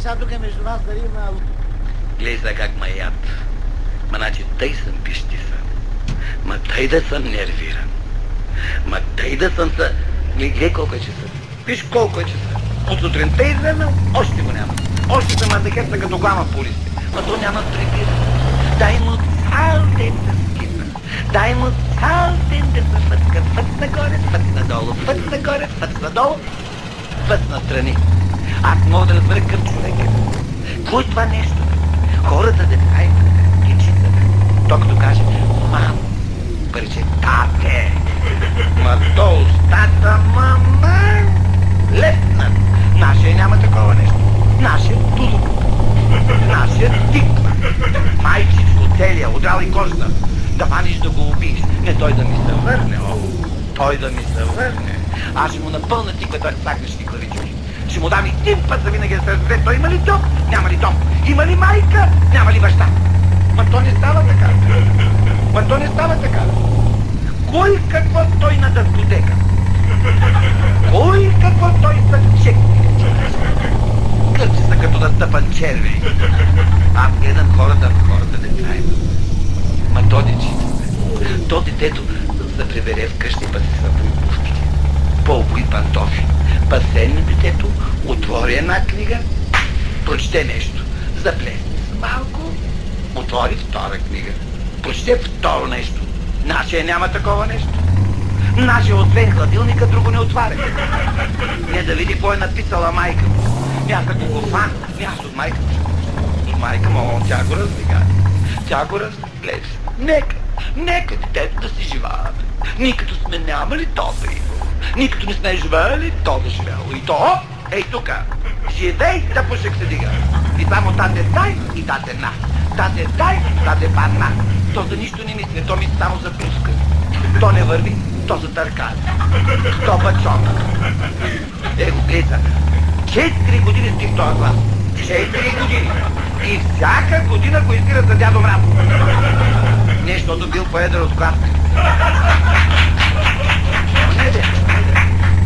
Сега тук между нас дали има... Гледай сега как ма яд. Ма значи тъй съм пищисан. Ма тъй да съм нервиран. Ма тъй да съм са... Гледай колко е часа. Виж колко е часа. От сутринта изгледам, още го няма. Още съм на декеца като глама по листи. Ма то няма прибира. Дай му цял ден да скипа. Дай му цял ден да се фътка. Фът нагоре, фът надолу, фът нагоре, фът надолу, фът настрани. Аз мога да разбера към човека. Кой е това нещо? Хората деца имат кичица. То като каже, мамо, париче, тате. Ма то устата, мама, лепнат. Нашия няма такова нещо. Нашия тулук. Нашия тиква. Майчичко целия, удрал и кожа. Да фаниш да го убиеш. Не той да ми се върне, о. Той да ми се върне. Аз ще му напълна тиква, той сакнеш ти клавички. Ще му дам един път за винаги да се разбере. Той има ли дом? Няма ли дом? Има ли майка? Няма ли баща? Ма то не става така. Ма то не става така. Кой какво той на дъскотека? Кой какво той са чек? Кърчи са като да стъпан червей. Аз гледам хората деца има. Ма то дечица. То детето се прибере вкъщи, па си съпи обувките. По-обуи пантофи. Пасен детето, отвори една книга, прочете нещо, заплесне се малко, отвори втора книга, прочете второ нещо. Нашия няма такова нещо. Нашия освен хладилника друго не отваря. Не да види какво е написала майка му. Аз като го фан, аз от майка му. От майка му, тя го раздига. Тя го разгледа. Нека детето да си живеят. Ние като сме нямали добри. Ние като не сме живели, то да живело. И то, ей тука, живей да пушек се дига. И само тате дай и тате на. Тате дай, тате панна. То за нищо не мисли, то мисли само за пуска. То не върви, то за търкали. То бачока. Его, гледа, 4 години стои в този глас. 4 години. И всяка година го избира за дядо Мраз. Нещото бил поедър от класка.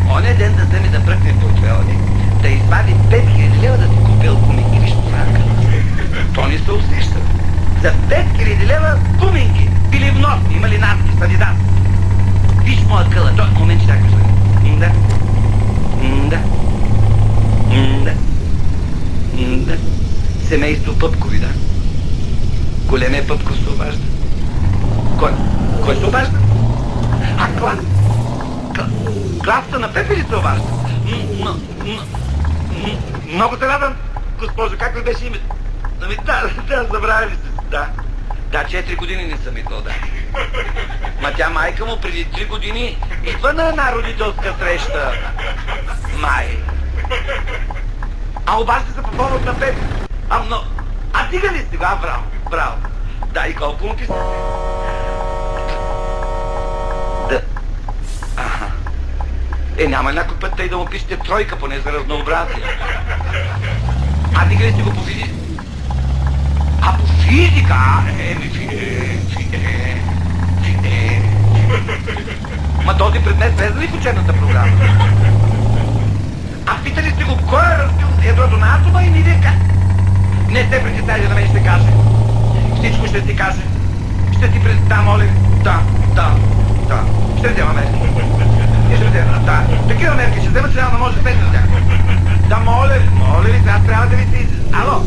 Оня ден да вземе да бръкне в портфела, да извади 5000 лева да си купил гуминки, виж франка. То не се усеща. За 5000 лева гуминки, били вносни, имали наски, садидас. Виж моя къла, той момент ще така да. Да. Семейство Пъпкови, да. Големия Пъпков се обажда. Кой се обажда? Класата на Пепе ли се обажда? Много се радвам, госпожо, как ли беше името? Да, забравя ли се? Да, 4 години не съм идвал, да. Ма тя майка му преди 3 години идва на една родителска среща. Май. А обажда се по повод на Пепе. А дига ли си? Браво. Да, и колко му писате? Да. Аха. Няма някой път тъй да му пишете тройка, поне за разнообразие. А дига ли си го по физика? А по физика? Ма този предмет влезе ли в учебната програма? А питали сте го кой е разбил ядрото на атома и ни вика? Не се притесняйте, на мен ще каже. Всичко ще ти каже. Ще ти представя, моля. Да. Ще взема мерки. Да. Такива мерки ще взема, че няма да може да се за тях. Да, моля ли, сега трябва да ви се излиза. Ало.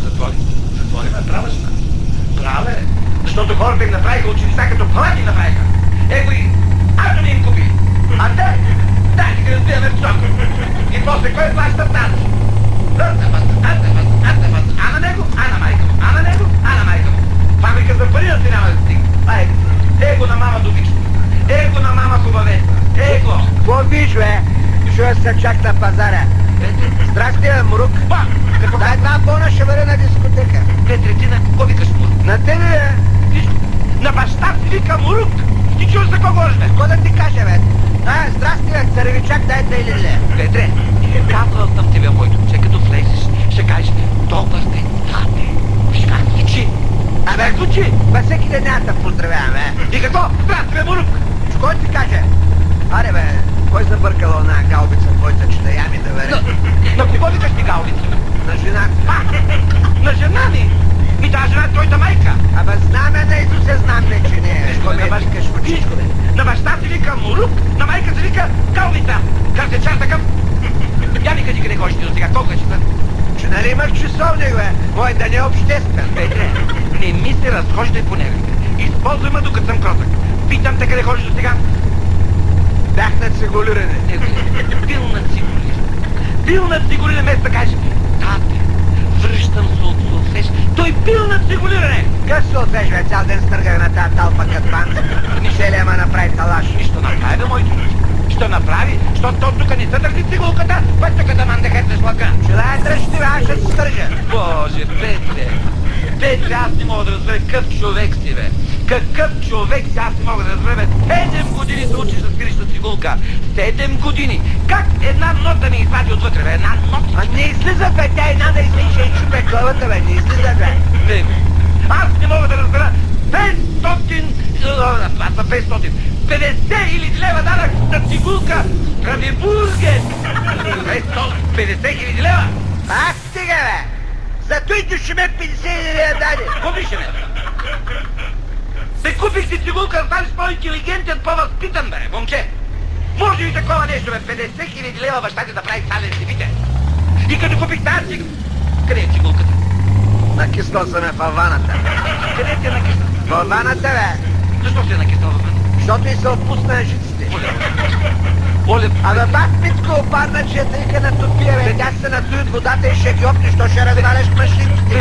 Затвори ме, права жена. Права е. Защото хората им направиха училища като палати направиха. Его и атоми им купи. А те, дайте ги разбиваме в сока. И после кой плаща тази? А на него, а на майка му. А на него, а на майка му. Фабрика за пари да си няма да стигне. Его на мама добичка. Его на мама хубавеца. Его. Какво виж, бе? Чуя се чак на пазара. Здрасти, Мурук. Дай една пълна ще бъде на дискотека. Петретина, какво викаш Мурук? На тебе, бе? На баща си вика Мурук. Ти чуш за кого жме? Какво да ти кажа, бе? Здрасти, бе, царевичак, дай 2 лиле. Петре, казвал съм тебе, моето момче, като влезеш, ще кажеш добър ден, тате. Виж как звучи. Абе, звучи. Всеки ден няма да поздравяваме. И какво? Здрасти, бе, Мурук. Кой ти каже? Аре, бе, кой забъркала на галбица, твоята чета, я ми да вере? На кого викаш ти галбица? На жена. На жена ми? И тази жена е твоята майка. Абе знаме на Исусе, знам не, че не е. Що ме викаш очичко, бе? На баща си вика Мурук, на майка си вика галбица. Как се чар такъв? Я ми кажи къде ходиш ти до сега, колко е часа? Че нали имах часовник, бе? Мой да не е обществен. Петре, не ми се разхождай по нервите. Използвай ме докато съм кротък. Питам те къде ходиш до сега. Бях на цигулиране. Бил на цигулиране. Бил на цигулиране, вместо да кажеш, тате, връщам се от Солфеж. Той бил на цигулиране. Къс Солфеж, бе? Цял ден стъргах на тази талпа като банда. Мишелия ма направи талаш. И що направи, бе, моето? Що направи? Защото то тук не се държи цигулката, път тук да мандехет с лъка. Желая дръжти, бе, аз ще се стържа. Боже, Петре. Петре, аз не мога да разбера какъв човек си, бе. Какъв човек си, аз не мога да разбера, бе. 7 години се учиш да спириш с цигулка. 7 години. Как една нота не извади отвътре, бе? Една нота. А не излиза, бе, тя една да излиша и чупе главата, бе, не излиза, бе. Не, аз не мога да разбера. 500... Това са 500. 50 хиляди лева данък за цигулка. Ради бургер. 50 хиляди лева. Ах, стига, бе. За той ще ме 50 хиляди даде. Купиш ме. Те купих си цигулка, да станеш по-интелигентен, по-възпитан, бе, момче. Може ли такова нещо, бе? 50 хиляди лева баща ти да прави сален си, вите. И като купих тази цигулка... Къде е цигулката? Накиснал съм я във ваната. Къде ти е накиснал? Във ваната, бе. Защо си е накиснал във ваната? Защото и се отпусна жиците. Оле, Абе, бах Митко опадна, че тъй ка натопия, бе. Тя се натуи от водата и ще ги опни, що ще разваляш машинките.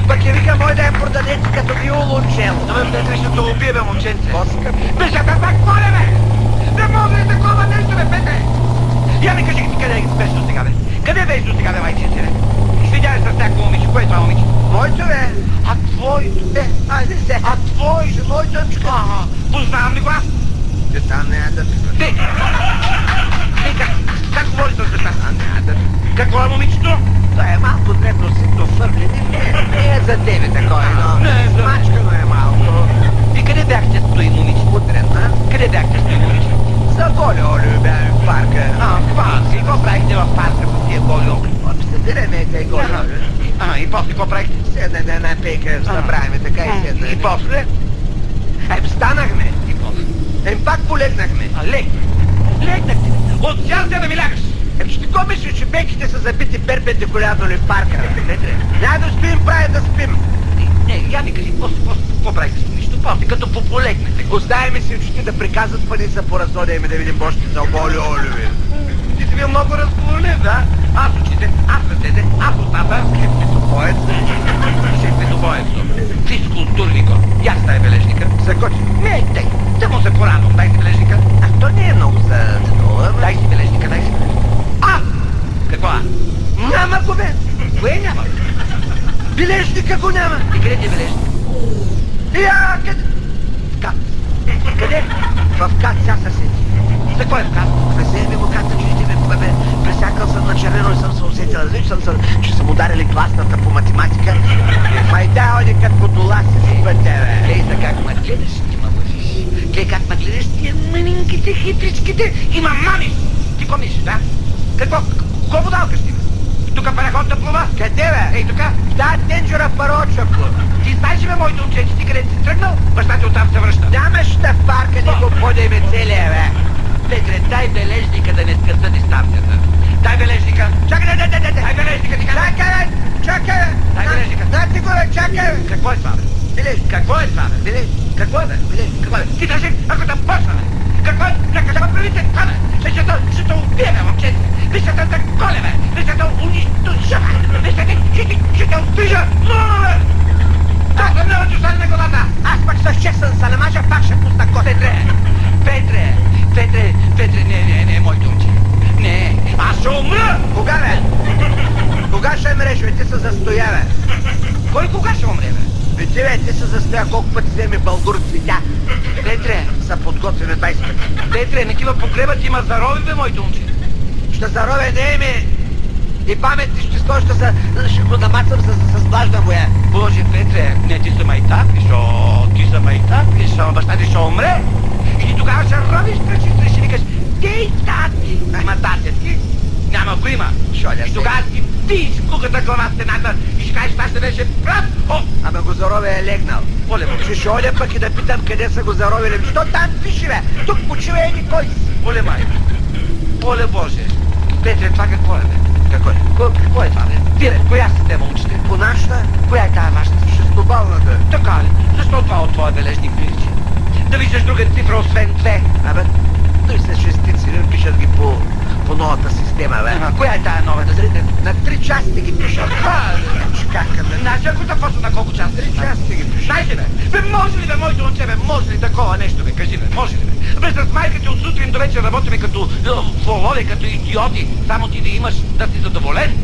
Пък я вика, мой да я продадете като ви улучело. Абе, Петре, ще те убие, бе, момченце. По-скъпи. Бе, ще те заколя, бе! Не мога ли такова нещо, бе, Петре? Я ми кажи ти къде беше до сега, бе? Къде беше до сега, бе, майчинце, бе? Седя ли с някакво момиче? Кое е това момиче? Моето, бе. А твоето? Айде се. А твоето? Моето, чука. Познавам ли го аз? Те там не е да пипаш. Ти! Как говориш с деца? Не е да пипаш. Какво е момичето? Това е малко дребно ситно фърлени. Не е за тебе такова, но... Не, за... Смачкано е малко. И къде бяхте стои момиче? Утрена. Къде бяхте стои момиче? За голи олио бяхме в парка. И какво правихте в парка с тия голи оли? Обсъдираме те голи олио. И после какво правихте? Седнахме една пейка, събраваме така и седнахме. И после? Станахме. И после? Пак полегнахме. Легнахте. От цял да ми лягаш. Ще го мислиш, че пейките са забити перпендикулярно ли в парка? Няма да стоим, прави да спим. Не, я ми кажи, какво правихте с нищо? После, като пополегнете. Оставяме си очите да приказват пъни са по разходяме да видим бощите за голи олио. Ти си бил много разговорлив, да? Аз очите, аз ръцете, аз устата. Шеф-петобоец. Шеф-петобоец. Физкултурнико. Я ставя бележника. Закочи. Не, дай. Само се порадвам. Дай си бележника. А то не е много за това. Дай си бележника, дай си бележника. Какво? Няма го, бе. Кое няма? Бележника го няма. И къде ти е бележник? Я, къде? В кат. Къде? В кат ся съседи. За какво е в кат? Вземи го ката, чуете бе, пресякал съм на червено и съм се усетил. Различен съм, че съм ударили класната по математика. Май да, оди като дола си пътя, бе. Глей за как ме гледаш, ти ме лъжиш. Глей как ме гледаш, тия мънинките, хитричките и ма мамиш. Ти какво мислиш, да? Какво водалка си? Тук параходна плува? Къде, бе? Ей, тук? Да, тенджера пароча плува. Ти знаеш ли, бе, моите момче, ти къде си тръгнал? Баща ти оттам се връща. Нямаш в парка, не го подеме целия, бе. Петре, дай бележника да не скъса дистанцията. Дай бележника. Чакай, Дай бележника, ти казвай. Чакай, бе. Дай бележника. Дайте го, бе, чакай, бе. Какво е това, бе? Бележник. Какво е това, бе? Бележник. Какво е, бе? Бележник. Какво е? Ти държи, ако да почна, бе. Какво е? Нека ме правите това, бе. Ще те убие, бе, момче. Ще те заколя, бе. Ще те унищожа, бе. Ще те отпижа. Бе. Да, да не отчушали на главата. Аз пък с чесън се намажа, пак ще пусна коса. Петре, не, моето момче. Не, аз ще умра. Кога, бе? Кога ще мреш, бе? Ти се застоя, бе. Кой кога ще умре, бе? Бе, ти, бе, ти се застоя колко пъти вземе българ цветя. Петре, Са подготвяме 20 пъти. Петре, не кива погребът има зарови, бе, моето момче. Ще заровя, не ми. И паметни ще стой, ще го намацам с влажна боя. Боже, Петре, не, ти са майтак, ти са майтак, баща ти ще умре. И ти тогава ще ровиш, ще викаш, дей, тати, го има. И тогава си виж куката глава стената и ще кажеш, това ще беше прав. О! Ама го зарове е легнал. Оле, май. Ще одя пък и да питам къде са го заровили. Що там пише, бе? Тук почива еди кой си. Оле, май. Оле, Боже. Петре, това какво е, бе? Какво е? Какво е това, бе? Тире, коя система учите? По нашата? Коя е тая вашата? Шестобалната. Така ли? Защо това от твоя бележник приличи? Да виждаш друга цифра, освен две. Абе, той са шестици, не пишат ги по новата система, бе. Коя е тая нова, да зрите? На 3 части ги пишат. Чакака, бе. Значи, ако да почна на колко часа? 3 части ги пишат. Знаете, бе, може ли, бе, моето момче, бе, може ли такова нещо, бе, кажи, бе, може ли, бе? Бе, с майка ти от сутрин до вечер работиме като волове, като идиоти, само ти да имаш да си задоволен.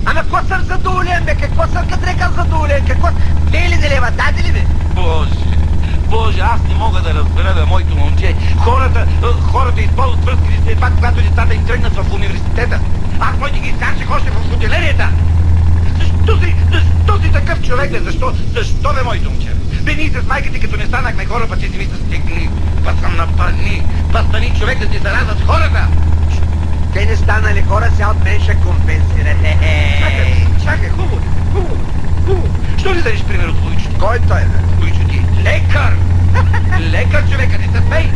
Ама какво съм задоволен, бе? Какво съм като рекал задоволен? Какво? 2000 лева, даде ли, бе? Боже, аз не мога да разбера, бе, моето момче. Хората използват връзки след това, когато децата им тръгнат в университета. Аз моите ги изкарчих още в хотелерията. Защо си такъв човек, бе? Защо, бе, моето момче? Бе, ние с майка ти, като не станахме хора, па ти си ми са стегни, па съм напани човек да ти заразят хората. Те не станали хора, сега от мен ще компенсирате. Чакай, хубаво. Що ли дадеш пример от Войчо? Кой той, бе? Войчо ти? Лекар! Лекар, човека, не се пей!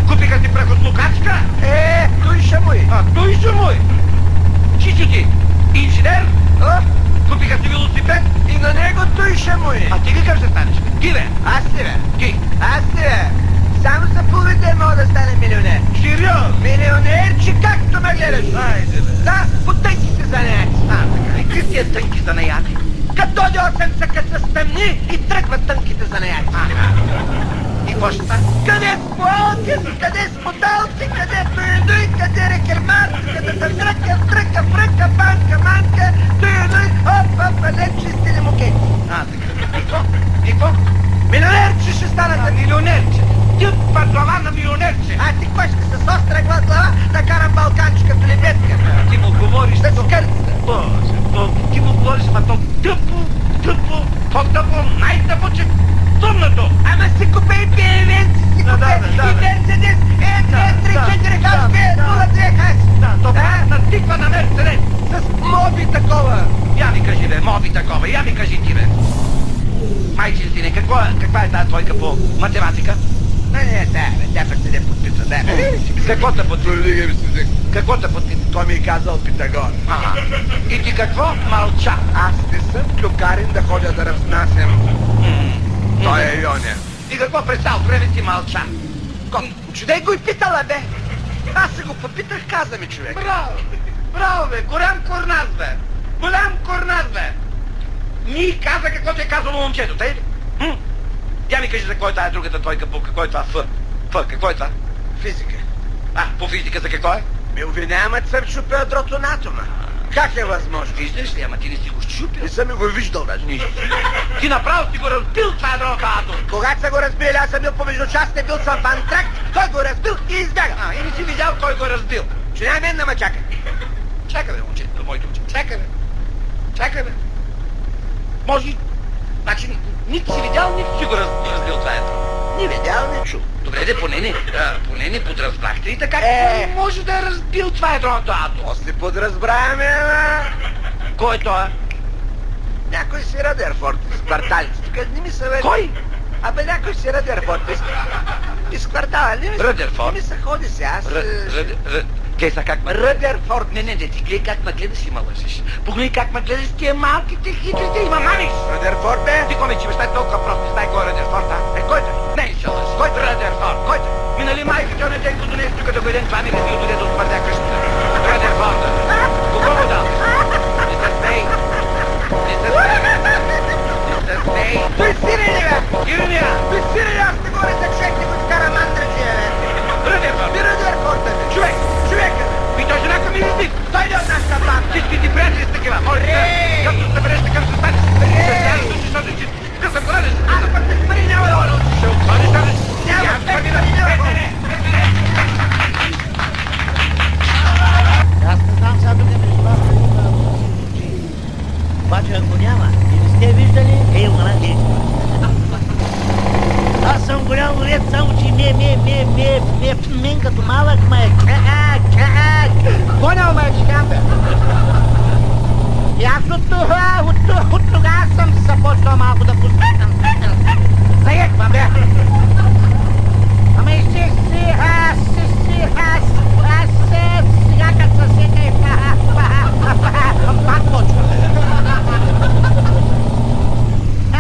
Купиха си прахослукачка! Той ще мой. Той ще мой! Чичо ти? Инженер? Купиха си велосипед? И на него той ще мой. А ти какъв ще станеш, бе? Ти, бе? Аз ли, бе? Ти? Аз ли, бе? Само за половин мога да стане милионер. Сериозно? Милионер, че както ме гледаш. Айде, бе. Да, по тънките занаяти. И какви тия тънки занаяти? Като дойде 8 са, като се стъмни и тръгват тънките занаяти. И какво ще стане? Къде спалки, къде споталки, къде туйдуй, къде рекермарки, къде са тръка, фръка, банка, манка, туйдуй, оп, лед чистили мукети. Така. И какво? Милионерче ще станат. Милионерче. Ти глава на милионерче. А ти кой ще с остра глава да карам балканчика в лебедка? Ти му говориш Да скърца. Боже, ти му говориш, ма то тъпо, по-тъпо, най-тъпо, че тъмнато. Ама си купей пиевенци, си купей и Мерцедес, 1, 2, 3, 4, хаш, 5, 0, 2, хаш. Това натиква на Мерцедес. С моби такова. Я ми кажи, бе, моби такова, я ми кажи ти, бе. Майчин сине, каква е тази твойка по математика? Не, бе, тя пък се не подписва, да, бе. Какво те подписва? Какво те подписва? Той ми е казал Питагор. И ти какво? Мълча. Аз не съм клюкарин да ходя да разнасям. Той е Йоня. И какво през цяло време си мълча? Чудей го и питала, бе. Аз се го попитах, каза ми човек. Браво, бе, голям корназ, бе. Ми каза какво ти е казало момчето, тъй ли? Я ми кажи за кой е тая другата тройка, по какво е това Ф? Какво е това? Физика. По физика за какво е? Ме обвиняват, съм чупил дрото на атома. Как е възможно? Виждаш ли, ама ти не си го щупил. Не съм го виждал даже. Нищо. Ти направо си го разбил това дрото атом. Когато са го разбили, аз съм бил помежду частите, бил съм в антракт, той го разбил и избяга. И не си видял кой го е разбил. Че няма мен да ме чака. Чакай, бе, момчето, моето момче. Чакай, бе. Може, значи, нито си видял, нито си го разбил това ето. Не видял, не чул. Добре, де, поне не подразбрахте и така, може да е разбил това ядроното атом. После подразбраваме, ама... Кой е това? Някой си Радерфорд из кварталите. Тук не ми се... Кой? Абе, някой си Радерфорд из квартала. Радерфорд? Не ми се ходи си, аз... Кей са как ме... Радерфорд. Не, ти гледай как ме гледаш и ме лъжиш. Погледай как ме гледаш тия малките хитрите и ме мамиш. Радерфорд, бе? Ти коме, че баща е толкова прост, не знае кой е Радерфорд, а? Който? Не, ще лъж. Който е Радерфорд? Който? Минали майка, тя не ден, като донес тук да го един, това ми разби отиде да отпърдя къщата. Радерфорда. Кого го дал? Не се смей. Той сирени, бе! Ирония! Той сирени, аз не говоря за човек, не го скара мандрачия, бе! Радерфорд! Ти Радерфорд, бе! Човека! И той женака ми листик! Той не от нашата банда! Всички ти приятели с такива! Може да, като се събереш такъв ще станеш! Къв се порадиш! Аз пък с пари няма да бъда! Ще отходиш, няма пари няма да бъда! Аз не знам сега тук между вас дали има случаи. Обаче ако няма и не сте виждали, аз съм голям ловец, само че мен като малък ме е как. Понял, ме, гиганте? И аз от тогава съм започнал малко да пускам. Заеквам, бе. Ама и сега като съсека и пак почва.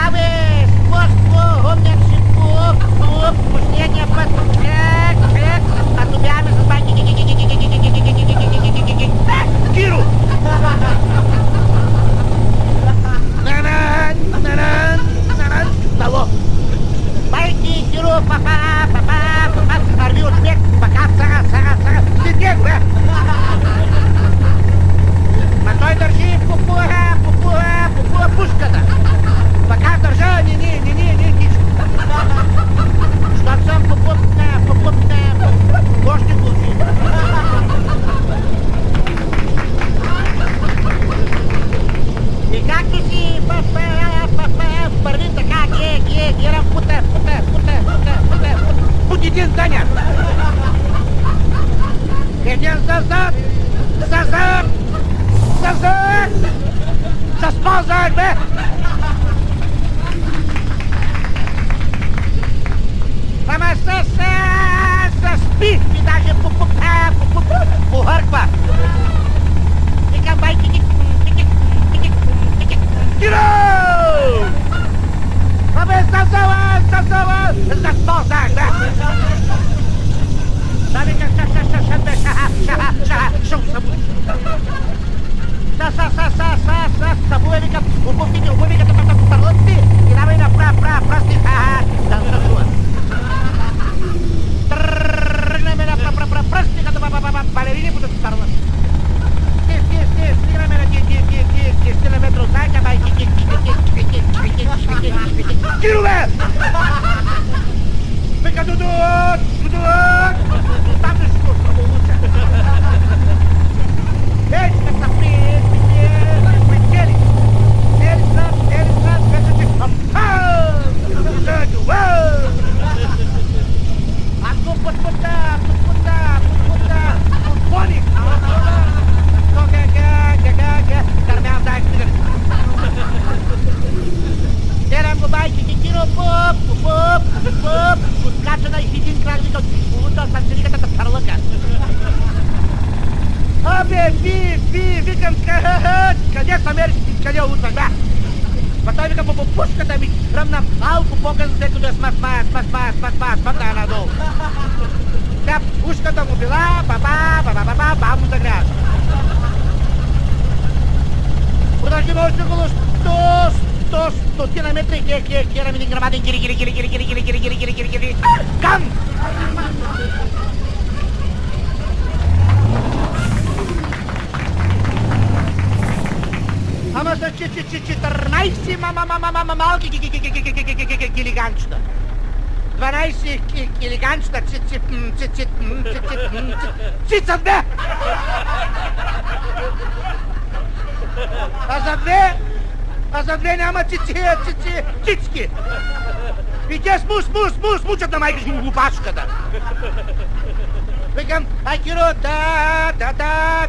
Абе, спорство, умняче, последния път, като бяхме с байки. Киро! Дало! Байки, Киро, папа, арви от смех, пака, сага, след него, бе! Ма той държи пупуа пушката. Пака държа, не, кичко. Щото съм попупна, още глуши. И както си върви така, герам пут един заня. Един зазад, заспал заед, бе! Ама спи и даже похърква. Викам байки, Киро! Абе, заспал заед, бе! Да, викам, шъл събуди. Събуе, викам, обувките, търлъци и давай на пръсти, да ръсува. Тръгнеме на пръсти, като балерини по да търлъци. Стигнеме на тия стилеметра от зайка, байки, Кирове! Вика, Дудук! Там ще го получа. Ей, ще са прицели. Цели са, вече че... Ако подпута, подпоник. Кърмял дай стигане. Терам го байки, Киро, откача на един крак, вика, получа санчериката търлъка. Абе, викам, къде са мериш, къде улуцах, бе? Па той вика, по пушката ми ръмна малко по-късно, след като я смъкна надолу. Тя пушката му била, ба му загрява. Продължим още около 100 метра и керам един грамаден гири. Кам! Ама за 14 малки гилиганчета. 12 гилиганчета, цицат, бе! А за две няма цицки. И те смучат на майка си глупашката. Викам, ай, Киро,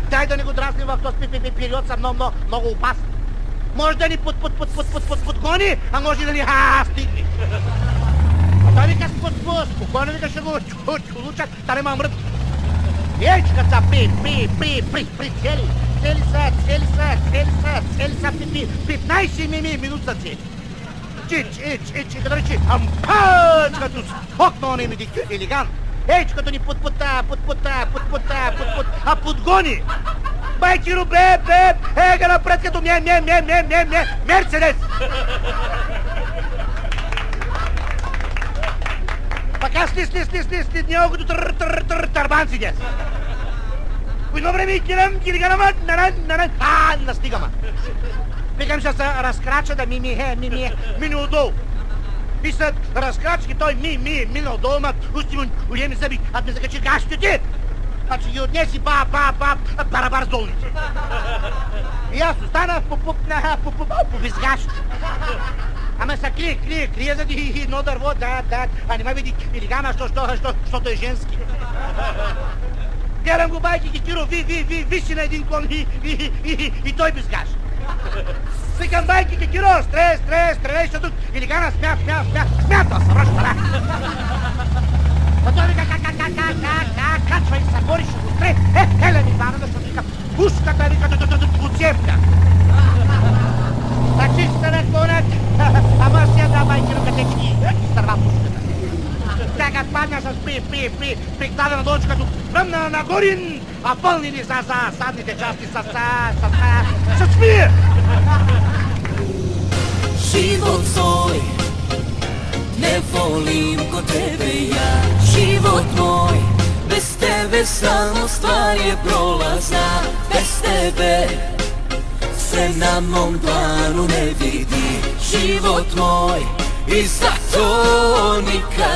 дай да не го дразним в този период, са много опасни. Може да ни подгони, а може да ни стигне. А той вика, спокойно, вика, ще го чулучат, да нема мрът. Ечка са прицели. Цели са 15 минути са цели. Като речи, ампач, като скокнал на имеди елегант. Ей, като ни подпута, а подгони. Байкиро, бе, ега напред като Мерцедес. Пака след него като търбанци дес. По едно време килиганама, настигама. Викам, ще се разкрача да мини отдолу. И след разкрачки той мина отдолу, ма усти му големи зъби, а ми закачи гащите. Значи ги отнеси барабар с долните. И аз останах по безгащ. Ама са крие за едно дърво, а не ме види илигана, защото е женски. Гледам го байки Киро, виси на един клон и той без гаш. Викам байки Киро, стреляй, защото великана смята, съвръща, да. А той вика, качвай се, гори, ще го стре. Еле ми бана, защото вика, пушката, вика, поцепка. Таксиста на конът, ама си я да байки ръкатечки и стърва пушката. Тя падна с прикладена дочка, като пръмна на горин, а пълнени за задните части с смир. Život svoj, ne volim ko tebe ja. Život moj, bez tebe samo stvar je prolazna. Bez tebe se na mom planu ne vidi. Život moj, i zato nikad